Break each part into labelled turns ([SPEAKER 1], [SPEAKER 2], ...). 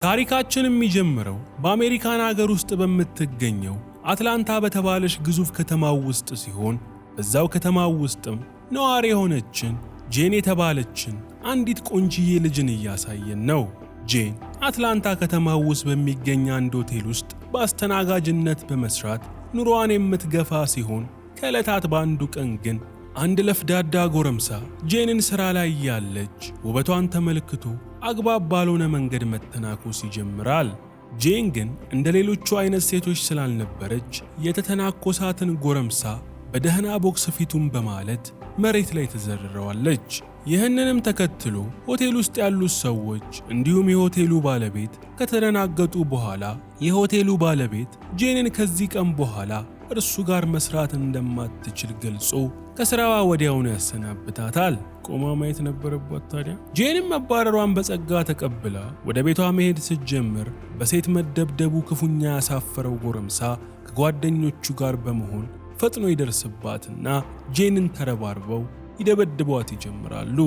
[SPEAKER 1] ታሪካችን የሚጀምረው በአሜሪካን ሀገር ውስጥ በምትገኘው አትላንታ በተባለች ግዙፍ ከተማ ውስጥ ሲሆን በዛው ከተማ ውስጥም ነዋሪ የሆነችን ጄን የተባለችን አንዲት ቆንጂዬ ልጅን እያሳየን ነው። ጄን አትላንታ ከተማ ውስጥ በሚገኝ አንድ ሆቴል ውስጥ በአስተናጋጅነት በመስራት ኑሮዋን የምትገፋ ሲሆን ከዕለታት በአንዱ ቀን ግን አንድ ለፍዳዳ ጎረምሳ ጄንን ሥራ ላይ ያለች ውበቷን ተመልክቶ አግባብ ባልሆነ መንገድ መተናኮስ ይጀምራል። ጄን ግን እንደ ሌሎቹ አይነት ሴቶች ስላልነበረች የተተናኮሳትን ጎረምሳ በደህና ቦክስ ፊቱን በማለት መሬት ላይ ተዘርረዋለች። ይህንንም ተከትሎ ሆቴል ውስጥ ያሉት ሰዎች እንዲሁም የሆቴሉ ባለቤት ከተደናገጡ በኋላ የሆቴሉ ባለቤት ጄንን ከዚህ ቀን በኋላ እርሱ ጋር መስራት እንደማትችል ገልጾ ከስራዋ ወዲያውኑ ያሰናብታታል። ቆማ ማየት ነበረባት ታዲያ። ጄንም መባረሯን በጸጋ ተቀብላ ወደ ቤቷ መሄድ ስትጀምር በሴት መደብደቡ ክፉኛ ያሳፈረው ጎረምሳ ከጓደኞቹ ጋር በመሆን ፈጥኖ ይደርስባትና ጄንን ተረባርበው ይደበድቧት ይጀምራሉ።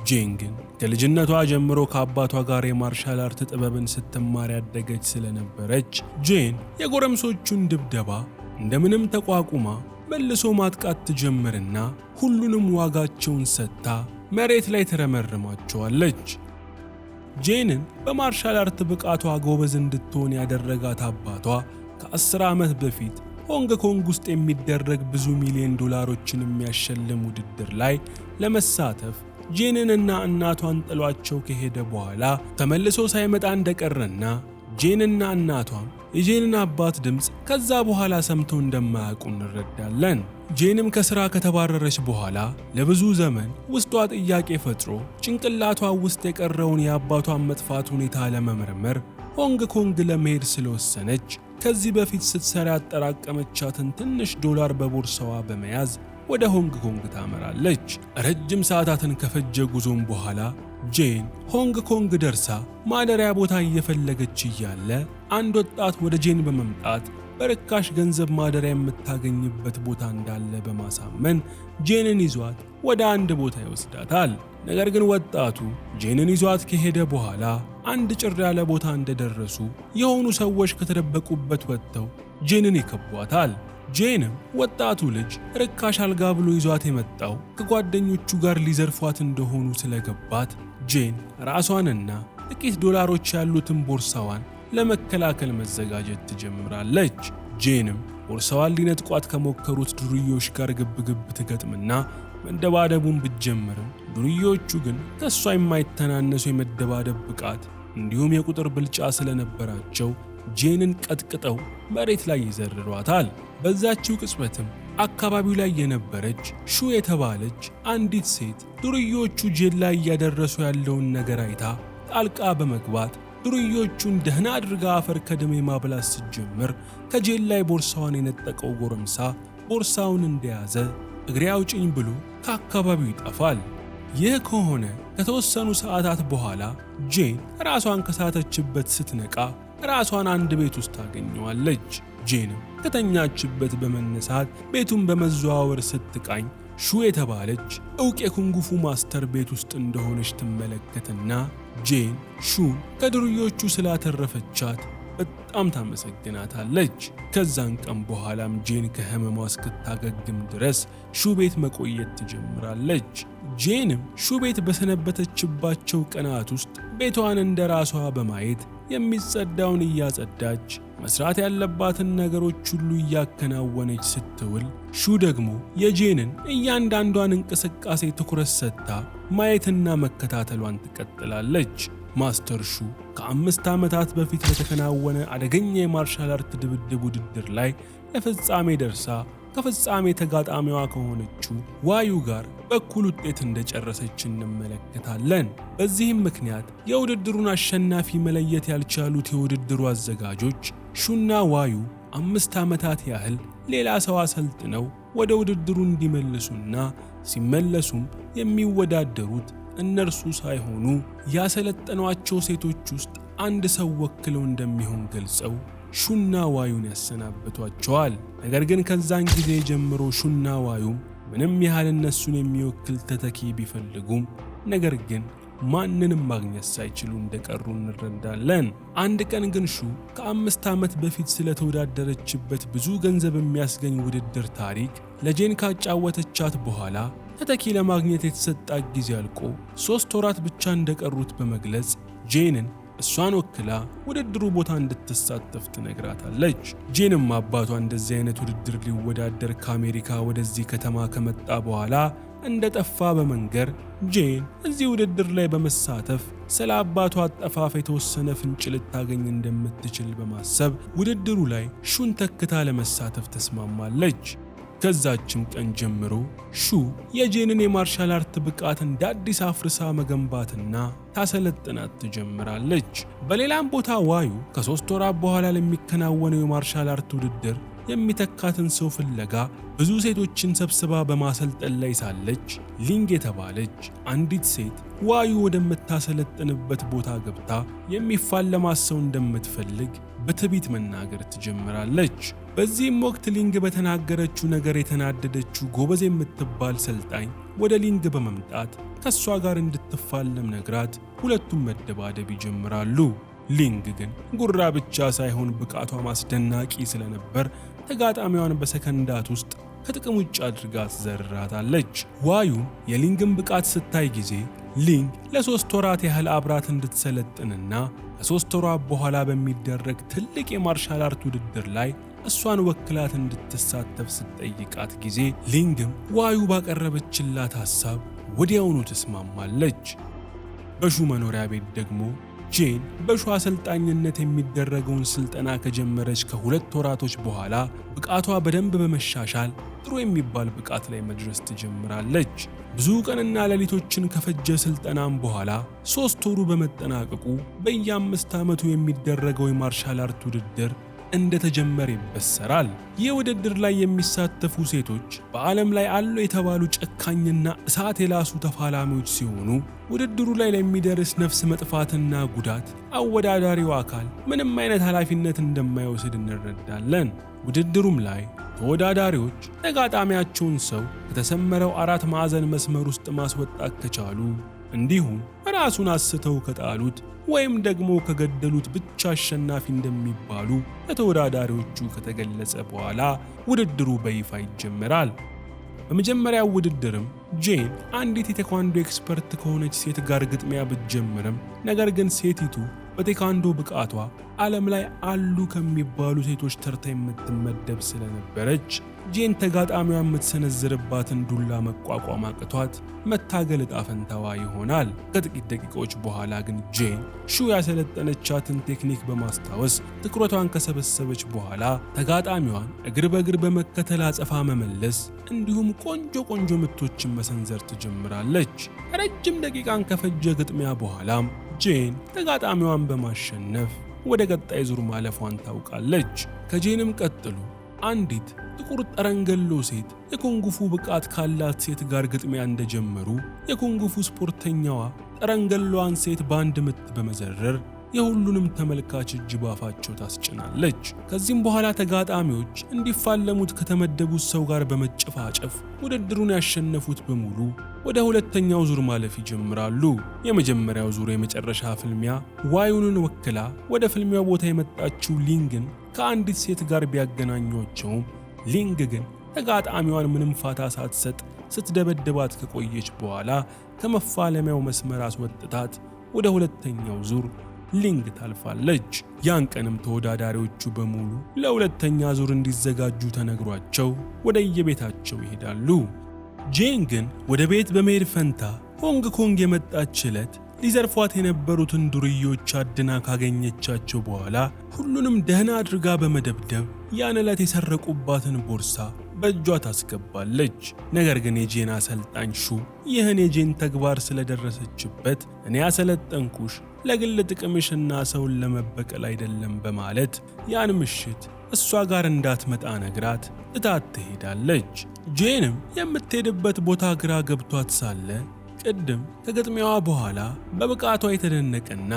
[SPEAKER 1] ጄን ግን ከልጅነቷ ጀምሮ ከአባቷ ጋር የማርሻል አርት ጥበብን ስትማር ያደገች ስለነበረች ጄን የጎረምሶቹን ድብደባ እንደምንም ተቋቁማ መልሶ ማጥቃት ትጀምርና ሁሉንም ዋጋቸውን ሰጥታ መሬት ላይ ተረመርማቸዋለች። ጄንን በማርሻል አርት ብቃቷ ጎበዝ እንድትሆን ያደረጋት አባቷ ከ10 ዓመት በፊት ሆንግ ኮንግ ውስጥ የሚደረግ ብዙ ሚሊዮን ዶላሮችን የሚያሸልም ውድድር ላይ ለመሳተፍ ጄንንና እናቷን ጥሏቸው ከሄደ በኋላ ተመልሶ ሳይመጣ እንደቀረና ጄንና እናቷም የጄንን አባት ድምፅ ከዛ በኋላ ሰምተው እንደማያውቁ እንረዳለን። ጄንም ከሥራ ከተባረረች በኋላ ለብዙ ዘመን ውስጧ ጥያቄ ፈጥሮ ጭንቅላቷ ውስጥ የቀረውን የአባቷን መጥፋት ሁኔታ ለመመርመር ሆንግ ኮንግ ለመሄድ ስለወሰነች ከዚህ በፊት ስትሰራ ያጠራቀመቻትን ትንሽ ዶላር በቦርሳዋ በመያዝ ወደ ሆንግ ኮንግ ታመራለች። ረጅም ሰዓታትን ከፈጀ ጉዞም በኋላ ጄን ሆንግ ኮንግ ደርሳ ማደሪያ ቦታ እየፈለገች እያለ አንድ ወጣት ወደ ጄን በመምጣት በርካሽ ገንዘብ ማደሪያ የምታገኝበት ቦታ እንዳለ በማሳመን ጄንን ይዟት ወደ አንድ ቦታ ይወስዳታል። ነገር ግን ወጣቱ ጄንን ይዟት ከሄደ በኋላ አንድ ጭር ያለ ቦታ እንደደረሱ የሆኑ ሰዎች ከተደበቁበት ወጥተው ጄንን ይከቧታል። ጄንም ወጣቱ ልጅ ርካሽ አልጋ ብሎ ይዟት የመጣው ከጓደኞቹ ጋር ሊዘርፏት እንደሆኑ ስለገባት ጄን ራሷንና ጥቂት ዶላሮች ያሉትን ቦርሳዋን ለመከላከል መዘጋጀት ትጀምራለች። ጄንም ቦርሳዋን ሊነጥቋት ከሞከሩት ዱርዮች ጋር ግብግብ ትገጥምና መደባደቡን ብትጀምርም ዱርዮቹ ግን ከሷ የማይተናነሱ የመደባደብ ብቃት እንዲሁም የቁጥር ብልጫ ስለነበራቸው ጄንን ቀጥቅጠው መሬት ላይ ይዘርሯታል። በዛችው ቅጽበትም አካባቢው ላይ የነበረች ሹ የተባለች አንዲት ሴት ዱርዮቹ ጄን ላይ እያደረሱ ያለውን ነገር አይታ ጣልቃ በመግባት ዱርዮቹን ደህና አድርጋ አፈር ከደሜ ማብላት ስትጀምር ከጄን ላይ ቦርሳዋን የነጠቀው ጎረምሳ ቦርሳውን እንደያዘ እግሬ አውጭኝ ብሎ ከአካባቢው ይጠፋል። ይህ ከሆነ ከተወሰኑ ሰዓታት በኋላ ጄን ራሷን ከሳተችበት ስትነቃ ራሷን አንድ ቤት ውስጥ ታገኘዋለች። ጄንም ከተኛችበት በመነሳት ቤቱን በመዘዋወር ስትቃኝ ሹ የተባለች ዕውቅ የኩንጉፉ ማስተር ቤት ውስጥ እንደሆነች ትመለከትና ጄን ሹን ከዱርዮቹ ስላተረፈቻት በጣም ታመሰግናታለች። ከዛን ቀን በኋላም ጄን ከህመሟ እስክታገግም ድረስ ሹ ቤት መቆየት ትጀምራለች። ጄንም ሹ ቤት በሰነበተችባቸው ቀናት ውስጥ ቤቷን እንደ ራሷ በማየት የሚጸዳውን እያጸዳች መስራት ያለባትን ነገሮች ሁሉ እያከናወነች ስትውል ሹ ደግሞ የጄንን እያንዳንዷን እንቅስቃሴ ትኩረት ሰጥታ ማየትና መከታተሏን ትቀጥላለች። ማስተር ሹ ከ5 ዓመታት በፊት በተከናወነ አደገኛ የማርሻል አርት ድብድብ ውድድር ላይ ለፍጻሜ ደርሳ ከፍጻሜ ተጋጣሚዋ ከሆነችው ዋዩ ጋር በኩል ውጤት እንደጨረሰች እንመለከታለን። በዚህም ምክንያት የውድድሩን አሸናፊ መለየት ያልቻሉት የውድድሩ አዘጋጆች ሹና ዋዩ 5 ዓመታት ያህል ሌላ ሰው አሰልጥነው ወደ ውድድሩ እንዲመልሱና ሲመለሱም የሚወዳደሩት እነርሱ ሳይሆኑ ያሰለጠኗቸው ሴቶች ውስጥ አንድ ሰው ወክለው እንደሚሆን ገልጸው ሹና ዋዩን ያሰናብቷቸዋል። ነገር ግን ከዛን ጊዜ ጀምሮ ሹና ዋዩም ምንም ያህል እነሱን የሚወክል ተተኪ ቢፈልጉም ነገር ግን ማንንም ማግኘት ሳይችሉ እንደቀሩ እንረዳለን። አንድ ቀን ግን ሹ ከ5 ዓመት በፊት ስለተወዳደረችበት ብዙ ገንዘብ የሚያስገኝ ውድድር ታሪክ ለጄን ካጫወተቻት በኋላ ተተኪ ለማግኘት የተሰጣት ጊዜ አልቆ 3 ወራት ብቻ እንደቀሩት በመግለጽ ጄንን እሷን ወክላ ውድድሩ ቦታ እንድትሳተፍ ትነግራታለች። ጄንም አባቷ እንደዚህ አይነት ውድድር ሊወዳደር ከአሜሪካ ወደዚህ ከተማ ከመጣ በኋላ እንደጠፋ በመንገር ጄን እዚህ ውድድር ላይ በመሳተፍ ስለ አባቷ አጠፋፍ የተወሰነ ፍንጭ ልታገኝ እንደምትችል በማሰብ ውድድሩ ላይ ሹን ተክታ ለመሳተፍ ተስማማለች። ከዛችም ቀን ጀምሮ ሹ የጄንን የማርሻል አርት ብቃት እንደ አዲስ አፍርሳ መገንባትና ታሰለጥናት ትጀምራለች። በሌላም ቦታ ዋዩ ከ3 ወራት በኋላ ለሚከናወነው የማርሻል አርት ውድድር የሚተካትን ሰው ፍለጋ ብዙ ሴቶችን ሰብስባ በማሰልጠን ላይ ሳለች ሊንግ የተባለች አንዲት ሴት ዋዩ ወደምታሰለጥንበት ቦታ ገብታ የሚፋለማት ሰው እንደምትፈልግ በትዕቢት መናገር ትጀምራለች። በዚህም ወቅት ሊንግ በተናገረችው ነገር የተናደደችው ጎበዝ የምትባል ሰልጣኝ ወደ ሊንግ በመምጣት ከሷ ጋር እንድትፋለም ነግራት ሁለቱም መደባደብ ይጀምራሉ። ሊንግ ግን ጉራ ብቻ ሳይሆን ብቃቷ ማስደናቂ ስለነበር ተጋጣሚዋን በሰከንዳት ውስጥ ከጥቅም ውጭ አድርጋ ትዘርራታለች። ዋዩ የሊንግን ብቃት ስታይ ጊዜ ሊንግ ለ3 ወራት ያህል አብራት እንድትሰለጥንና ከ3 ወራት በኋላ በሚደረግ ትልቅ የማርሻል አርት ውድድር ላይ እሷን ወክላት እንድትሳተፍ ስትጠይቃት ጊዜ ሊንግም ዋዩ ባቀረበችላት ሐሳብ ወዲያውኑ ትስማማለች። በሹ መኖሪያ ቤት ደግሞ ጄን በሹ አሰልጣኝነት የሚደረገውን ስልጠና ከጀመረች ከ2 ወራቶች በኋላ ብቃቷ በደንብ በመሻሻል ጥሩ የሚባል ብቃት ላይ መድረስ ትጀምራለች። ብዙ ቀንና ሌሊቶችን ከፈጀ ስልጠናም በኋላ 3 ወሩ በመጠናቀቁ በየ5 ዓመቱ የሚደረገው የማርሻል አርት ውድድር እንደተጀመረ ይበሰራል። ይህ ውድድር ላይ የሚሳተፉ ሴቶች በዓለም ላይ አሉ የተባሉ ጨካኝና እሳት የላሱ ተፋላሚዎች ሲሆኑ ውድድሩ ላይ ለሚደርስ ነፍስ መጥፋትና ጉዳት አወዳዳሪው አካል ምንም አይነት ኃላፊነት እንደማይወስድ እንረዳለን። ውድድሩም ላይ ተወዳዳሪዎች ተጋጣሚያቸውን ሰው ከተሰመረው 4 ማዕዘን መስመር ውስጥ ማስወጣት ከቻሉ እንዲሁም ራሱን አስተው ከጣሉት ወይም ደግሞ ከገደሉት ብቻ አሸናፊ እንደሚባሉ ለተወዳዳሪዎቹ ከተገለጸ በኋላ ውድድሩ በይፋ ይጀምራል። በመጀመሪያው ውድድርም ጄን አንዲት የቴኳንዶ ኤክስፐርት ከሆነች ሴት ጋር ግጥሚያ ብትጀምርም ነገር ግን ሴቲቱ በቴኳንዶ ብቃቷ ዓለም ላይ አሉ ከሚባሉ ሴቶች ተርታ የምትመደብ ስለነበረች ጄን ተጋጣሚዋ የምትሰነዝርባትን ዱላ መቋቋም አቅቷት መታገል ዕጣ ፈንታዋ ይሆናል። ከጥቂት ደቂቃዎች በኋላ ግን ጄን ሹ ያሰለጠነቻትን ቴክኒክ በማስታወስ ትኩረቷን ከሰበሰበች በኋላ ተጋጣሚዋን እግር በእግር በመከተል አጸፋ መመለስ እንዲሁም ቆንጆ ምቶችን መሰንዘር ትጀምራለች። ረጅም ደቂቃን ከፈጀ ግጥሚያ በኋላም ጄን ተጋጣሚዋን በማሸነፍ ወደ ቀጣይ ዙር ማለፏን ታውቃለች። ከጄንም ቀጥሎ አንዲት ጥቁር ጠረንገሎ ሴት የኩንጉፉ ብቃት ካላት ሴት ጋር ግጥሚያ እንደጀመሩ የኩንጉፉ ስፖርተኛዋ ጠረንገሎዋን ሴት በአንድ ምት በመዘረር የሁሉንም ተመልካች እጅ ባፋቸው ታስጭናለች። ከዚህም በኋላ ተጋጣሚዎች እንዲፋለሙት ከተመደቡት ሰው ጋር በመጨፋጨፍ ውድድሩን ያሸነፉት በሙሉ ወደ ሁለተኛው ዙር ማለፍ ይጀምራሉ። የመጀመሪያው ዙር የመጨረሻ ፍልሚያ ዋዩንን ወክላ ወደ ፍልሚያው ቦታ የመጣችው ሊንግን ከአንዲት ሴት ጋር ቢያገናኟቸውም ሊንግ ግን ተጋጣሚዋን ምንም ፋታ ሳትሰጥ ስትደበድባት ከቆየች በኋላ ከመፋለሚያው መስመር አስወጥታት ወደ ሁለተኛው ዙር ሊንግ ታልፋለች። ያን ቀንም ተወዳዳሪዎቹ በሙሉ ለሁለተኛ ዙር እንዲዘጋጁ ተነግሯቸው ወደ የቤታቸው ይሄዳሉ። ጄን ግን ወደ ቤት በመሄድ ፈንታ ሆንግ ኮንግ የመጣች ዕለት ሊዘርፏት የነበሩትን ዱርዮች አድና ካገኘቻቸው በኋላ ሁሉንም ደህና አድርጋ በመደብደብ ያን ዕለት የሰረቁባትን ቦርሳ በእጇ ታስገባለች። ነገር ግን የጄን አሰልጣኝ ሹ ይህን የጄን ተግባር ስለደረሰችበት እኔ ያሰለጠንኩሽ ለግል ጥቅምሽና ሰውን ለመበቀል አይደለም በማለት ያን ምሽት እሷ ጋር እንዳትመጣ ነግራት እታት ትሄዳለች። ጄንም የምትሄድበት ቦታ ግራ ገብቷት ሳለ ቅድም ከግጥሚያዋ በኋላ በብቃቷ የተደነቀና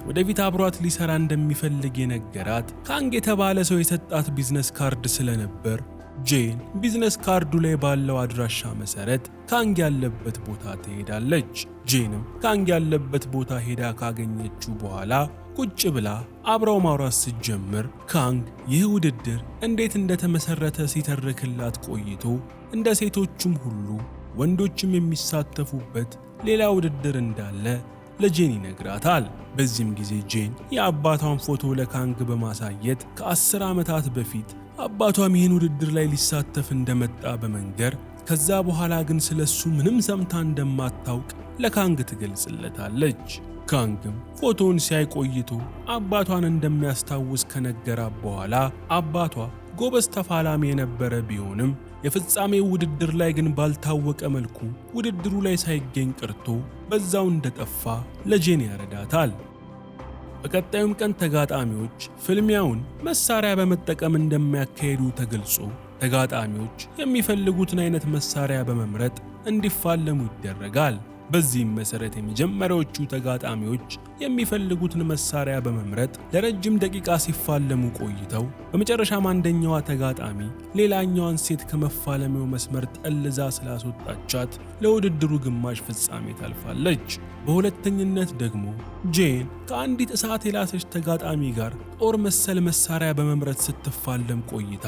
[SPEAKER 1] ወደፊት አብሯት ሊሰራ እንደሚፈልግ የነገራት ካንግ የተባለ ሰው የሰጣት ቢዝነስ ካርድ ስለነበር ጄን ቢዝነስ ካርዱ ላይ ባለው አድራሻ መሰረት ካንግ ያለበት ቦታ ትሄዳለች። ጄንም ካንግ ያለበት ቦታ ሄዳ ካገኘችው በኋላ ቁጭ ብላ አብረው ማውራት ስትጀምር ካንግ ይህ ውድድር እንዴት እንደተመሰረተ ሲተርክላት ቆይቶ እንደ ሴቶቹም ሁሉ ወንዶችም የሚሳተፉበት ሌላ ውድድር እንዳለ ለጄን ይነግራታል። በዚህም ጊዜ ጄን የአባቷን ፎቶ ለካንግ በማሳየት ከ10 ዓመታት በፊት አባቷም ይህን ውድድር ላይ ሊሳተፍ እንደመጣ በመንገር ከዛ በኋላ ግን ስለሱ ምንም ሰምታ እንደማታውቅ ለካንግ ትገልጽለታለች። ካንግም ፎቶውን ሲያይ ቆይቶ አባቷን እንደሚያስታውስ ከነገራት በኋላ አባቷ ጎበዝ ተፋላሚ የነበረ ቢሆንም የፍጻሜው ውድድር ላይ ግን ባልታወቀ መልኩ ውድድሩ ላይ ሳይገኝ ቀርቶ በዛው እንደጠፋ ለጄን ያረዳታል። በቀጣዩም ቀን ተጋጣሚዎች ፍልሚያውን መሳሪያ በመጠቀም እንደሚያካሂዱ ተገልጾ ተጋጣሚዎች የሚፈልጉትን አይነት መሳሪያ በመምረጥ እንዲፋለሙ ይደረጋል። በዚህም መሰረት የመጀመሪያዎቹ ተጋጣሚዎች የሚፈልጉትን መሳሪያ በመምረጥ ለረጅም ደቂቃ ሲፋለሙ ቆይተው በመጨረሻም አንደኛዋ ተጋጣሚ ሌላኛዋን ሴት ከመፋለሚያው መስመር ጠልዛ ስላስወጣቻት ለውድድሩ ግማሽ ፍጻሜ ታልፋለች። በሁለተኝነት ደግሞ ጄን ከአንዲት እሳት የላሰች ተጋጣሚ ጋር ጦር መሰል መሳሪያ በመምረጥ ስትፋለም ቆይታ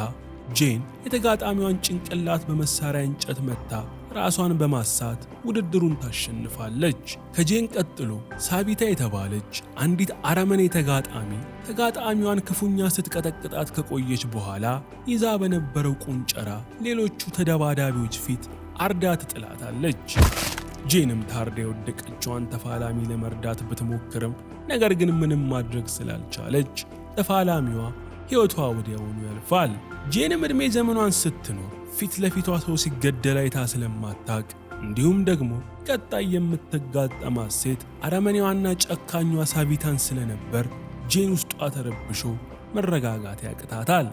[SPEAKER 1] ጄን የተጋጣሚዋን ጭንቅላት በመሳሪያ እንጨት መታ ራሷን በማሳት ውድድሩን ታሸንፋለች። ከጄን ቀጥሎ ሳቢታ የተባለች አንዲት አረመኔ ተጋጣሚዋን ክፉኛ ስትቀጠቅጣት ከቆየች በኋላ ይዛ በነበረው ቁንጨራ ሌሎቹ ተደባዳቢዎች ፊት አርዳ ትጥላታለች። ጄንም ታርዳ የወደቀችዋን ተፋላሚ ለመርዳት ብትሞክርም ነገር ግን ምንም ማድረግ ስላልቻለች ተፋላሚዋ ሕይወቷ ወዲያውኑ ያልፋል። ጄንም ዕድሜ ዘመኗን ስትኖር ፊት ለፊቷ ሰው ሲገደል አይታ ስለማታቅ እንዲሁም ደግሞ ቀጣይ የምትጋጠማት ሴት አረመኔዋና ጨካኟ ሳቢታን ስለነበር ጄን ውስጧ ተረብሾ መረጋጋት ያቅታታል።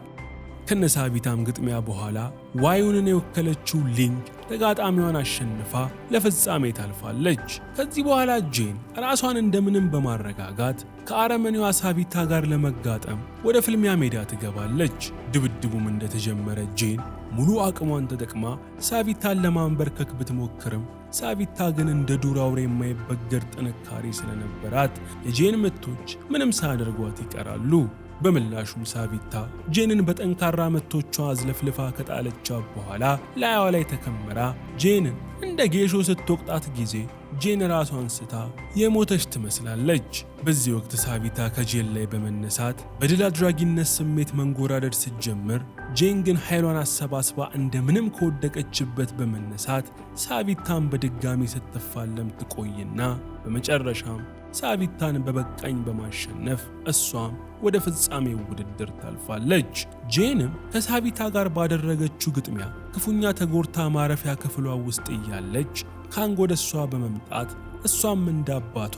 [SPEAKER 1] ከነሳቢታም ግጥሚያ በኋላ ዋዩንን የወከለችው ሊንግ ተጋጣሚዋን አሸንፋ ለፍጻሜ ታልፋለች። ከዚህ በኋላ ጄን ራሷን እንደምንም በማረጋጋት ከአረመኔዋ ሳቢታ ጋር ለመጋጠም ወደ ፍልሚያ ሜዳ ትገባለች። ድብድቡም እንደተጀመረ ጄን ሙሉ አቅሟን ተጠቅማ ሳቢታን ለማንበርከክ ብትሞክርም ሳቢታ ግን እንደ ዱር አውሬ የማይበገር ጥንካሬ ስለነበራት የጄን ምቶች ምንም ሳያደርጓት ይቀራሉ። በምላሹም ሳቢታ ጄንን በጠንካራ ምቶቿ አዝለፍልፋ ከጣለቻት በኋላ ላይዋ ላይ ተከምራ ጄንን እንደ ጌሾ ስትወቅጣት ጊዜ ጄን ራሷን ስታ የሞተች ትመስላለች። በዚህ ወቅት ሳቢታ ከጄን ላይ በመነሳት በድል አድራጊነት ስሜት መንጎራደድ ስትጀምር ጄን ግን ኃይሏን አሰባስባ እንደምንም ከወደቀችበት በመነሳት ሳቢታን በድጋሚ ስትፋለም ትቆይና በመጨረሻም ሳቢታን በበቃኝ በማሸነፍ እሷም ወደ ፍጻሜው ውድድር ታልፋለች። ጄንም ከሳቢታ ጋር ባደረገችው ግጥሚያ ክፉኛ ተጎርታ ማረፊያ ክፍሏ ውስጥ እያለች ካንግ ወደ እሷ በመምጣት እሷም እንዳባቷ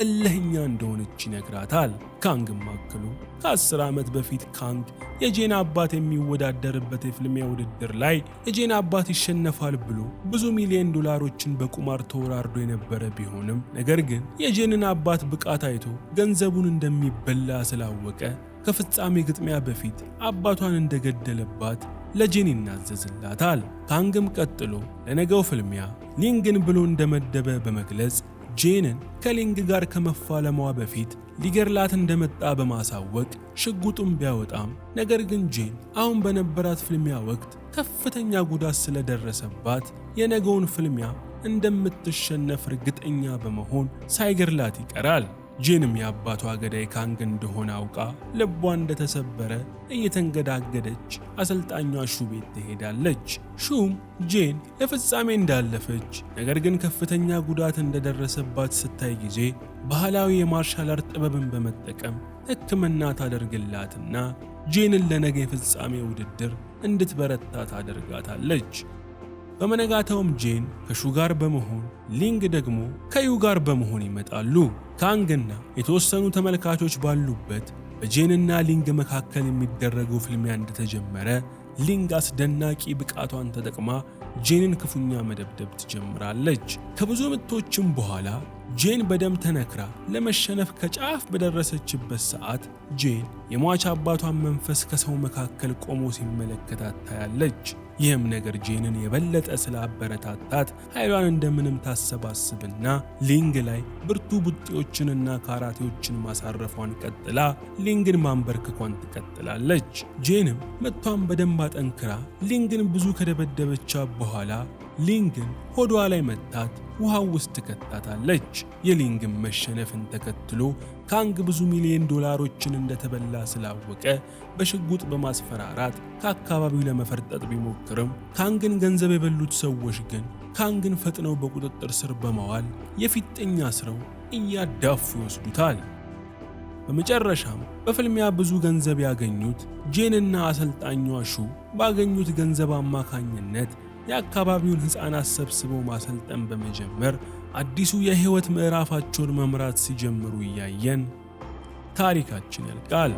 [SPEAKER 1] እልህኛ እንደሆነች ይነግራታል። ካንግም አክሎ ከ10 ዓመት በፊት ካንግ የጄን አባት የሚወዳደርበት የፍልሚያ ውድድር ላይ የጄን አባት ይሸነፋል ብሎ ብዙ ሚሊዮን ዶላሮችን በቁማር ተወራርዶ የነበረ ቢሆንም ነገር ግን የጄንን አባት ብቃት አይቶ ገንዘቡን እንደሚበላ ስላወቀ ከፍጻሜ ግጥሚያ በፊት አባቷን እንደገደለባት ለጄን ይናዘዝላታል። ካንግም ቀጥሎ ለነገው ፍልሚያ ሊንግን ብሎ እንደመደበ በመግለጽ ጄንን ከሊንግ ጋር ከመፋለሟ በፊት ሊገርላት እንደመጣ በማሳወቅ ሽጉጡን ቢያወጣም ነገር ግን ጄን አሁን በነበራት ፍልሚያ ወቅት ከፍተኛ ጉዳት ስለደረሰባት የነገውን ፍልሚያ እንደምትሸነፍ እርግጠኛ በመሆን ሳይገርላት ይቀራል። ጄንም የአባቷ ገዳይ ካንግ እንደሆነ አውቃ ልቧ እንደተሰበረ እየተንገዳገደች አሰልጣኟ ሹ ቤት ትሄዳለች። ሹም ጄን ለፍጻሜ እንዳለፈች ነገር ግን ከፍተኛ ጉዳት እንደደረሰባት ስታይ ጊዜ ባህላዊ የማርሻል አርት ጥበብን በመጠቀም ሕክምና ታደርግላትና ጄንን ለነገ የፍጻሜ ውድድር እንድትበረታ ታደርጋታለች። በመነጋታውም ጄን ከሹ ጋር በመሆን ሊንግ ደግሞ ከዩ ጋር በመሆን ይመጣሉ። ካንግና የተወሰኑ ተመልካቾች ባሉበት በጄንና ሊንግ መካከል የሚደረገው ፍልሚያ እንደተጀመረ ሊንግ አስደናቂ ብቃቷን ተጠቅማ ጄንን ክፉኛ መደብደብ ትጀምራለች። ከብዙ ምቶችም በኋላ ጄን በደም ተነክራ ለመሸነፍ ከጫፍ በደረሰችበት ሰዓት ጄን የሟች አባቷን መንፈስ ከሰው መካከል ቆሞ ሲመለከታት ታያለች። ይህም ነገር ጄንን የበለጠ ስላበረታታት ኃይሏን እንደምንም ታሰባስብና ሊንግ ላይ ብርቱ ቡጢዎችንና ካራቴዎችን ማሳረፏን ቀጥላ ሊንግን ማንበርከኳን ትቀጥላለች። ጄንም መቷን በደንብ አጠንክራ ሊንግን ብዙ ከደበደበቻት በኋላ ሊንግን ሆዷ ላይ መታት ውሃው ውስጥ ትከታታለች። የሊንግን መሸነፍን ተከትሎ ካንግ ብዙ ሚሊዮን ዶላሮችን እንደተበላ ስላወቀ በሽጉጥ በማስፈራራት ከአካባቢው ለመፈርጠጥ ቢሞክርም ካንግን ገንዘብ የበሉት ሰዎች ግን ካንግን ፈጥነው በቁጥጥር ስር በመዋል የፊጥኝ አስረው እያዳፉ ይወስዱታል። በመጨረሻም በፍልሚያ ብዙ ገንዘብ ያገኙት ጄንና አሰልጣኟ ሹ ባገኙት ገንዘብ አማካኝነት የአካባቢውን ሕፃናት ሰብስበው ማሰልጠን በመጀመር አዲሱ የሕይወት ምዕራፋቸውን መምራት ሲጀምሩ እያየን ታሪካችን ያልቃል።